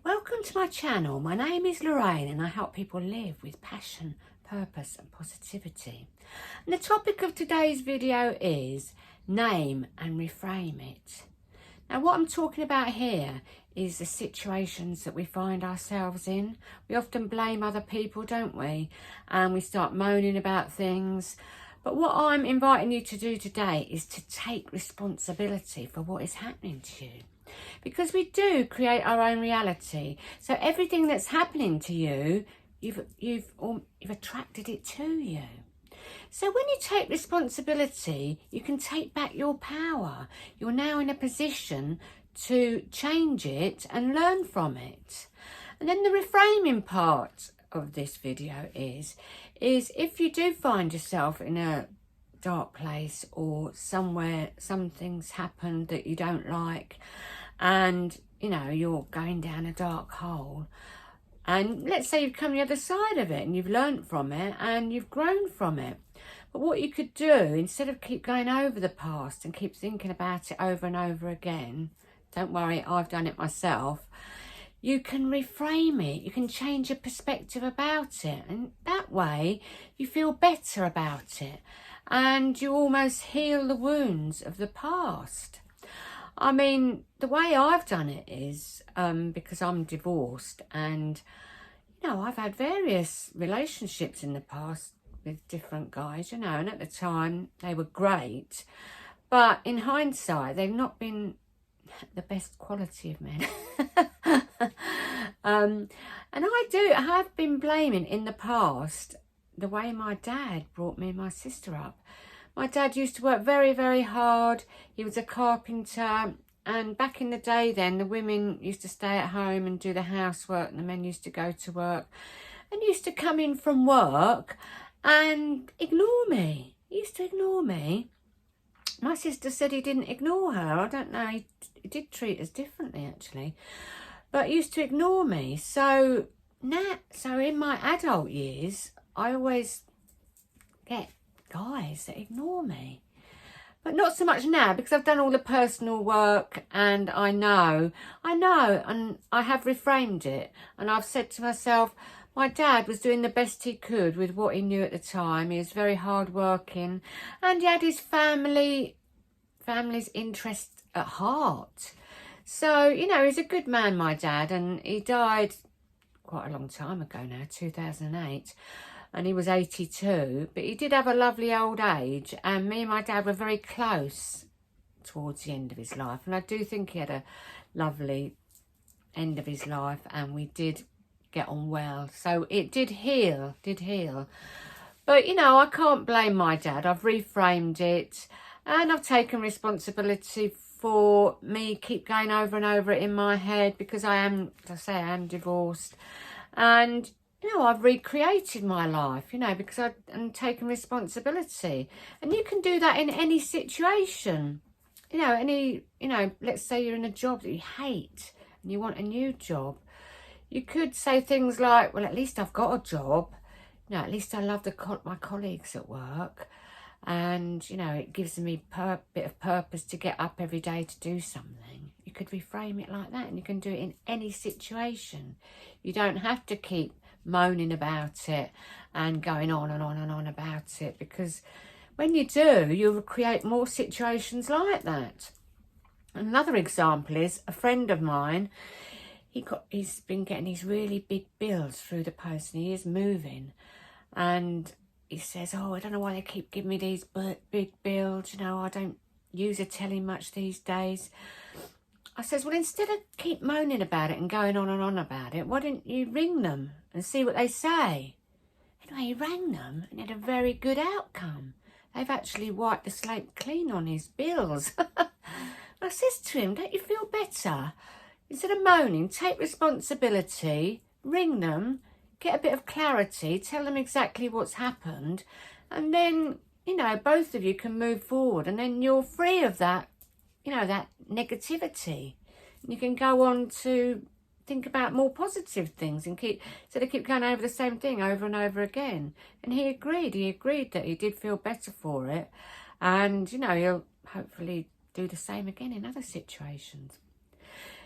Welcome to my channel. My name is Lorraine and I help people live with passion, purpose and positivity. And the topic of today's video is name and reframe it. Now what I'm talking about here is the situations that we find ourselves in. We often blame other people, don't we? And we start moaning about things. But what I'm inviting you to do today is to take responsibility for what is happening to you. Because we do create our own reality. So everything that's happening to you, you've attracted it to you. So when you take responsibility, you can take back your power. You're now in a position to change it and learn from it. And then the reframing part of this video is if you do find yourself in a dark place or somewhere something's happened that you don't like, and you're going down a dark hole, and let's say you've come the other side of it and you've learnt from it and you've grown from it. But what you could do, instead of keep going over the past and keep thinking about it over and over again, don't worry, I've done it myself, you can reframe it. You can change your perspective about it, and that way you feel better about it and you almost heal the wounds of the past. I mean, the way I've done it is because I'm divorced, and I've had various relationships in the past with different guys, and at the time they were great, but in hindsight they've not been the best quality of men. And I have been blaming in the past the way my dad brought me and my sister up. My dad used to work very, very hard. He was a carpenter, and back in the day then, the women used to stay at home and do the housework and the men used to go to work, and used to come in from work and ignore me. He used to ignore me. My sister said he didn't ignore her. I don't know, he did treat us differently actually, but he used to ignore me. So in my adult years, I always get guys that ignore me. But not so much now, because I've done all the personal work and I know, and I have reframed it. And I've said to myself, my dad was doing the best he could with what he knew at the time. He was very hard working and he had his family's interest at heart. So, he's a good man, my dad, and he died quite a long time ago now, 2008. And he was 82, but he did have a lovely old age, and me and my dad were very close towards the end of his life, and I do think he had a lovely end of his life, and we did get on well, so it did heal. But I can't blame my dad. I've reframed it and I've taken responsibility for me keep going over and over it in my head, because I am divorced, and I've recreated my life, because I'm taking responsibility. And you can do that in any situation. Let's say you're in a job that you hate and you want a new job. You could say things like, well, at least I've got a job. At least I love my colleagues at work. And, it gives me a bit of purpose to get up every day to do something. You could reframe it like that, and you can do it in any situation. You don't have to keep moaning about it and going on and on and on about it, because when you do, you'll create more situations like that. Another example is a friend of mine. He's been getting these really big bills through the post, and he is moving, and he says, oh, I don't know why they keep giving me these big bills, I don't use a telly much these days. I says, well, instead of keep moaning about it and going on and on about it, why didn't you ring them and see what they say? Anyway, he rang them and had a very good outcome. They've actually wiped the slate clean on his bills. I says to him, don't you feel better? Instead of moaning, take responsibility, ring them, get a bit of clarity, tell them exactly what's happened, and then, both of you can move forward, and then you're free of that, that negativity. You can go on to think about more positive things and keep going over the same thing over and over again. And he agreed that he did feel better for it, and he'll hopefully do the same again in other situations.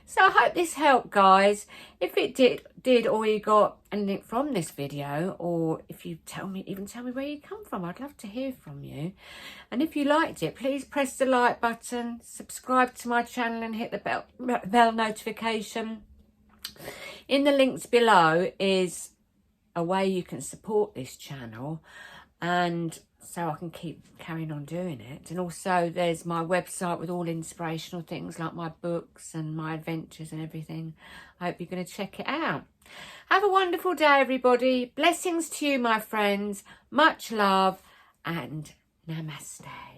So I hope this helped, guys. If it did, or you got anything from this video, or if you tell me where you come from, I'd love to hear from you. And if you liked it, please press the like button, subscribe to my channel and hit the bell notification. In the links below is a way you can support this channel, and so I can keep carrying on doing it. And also there's my website with all inspirational things like my books and my adventures and everything. I hope you're going to check it out. Have a wonderful day, everybody. Blessings to you, my friends. Much love and namaste.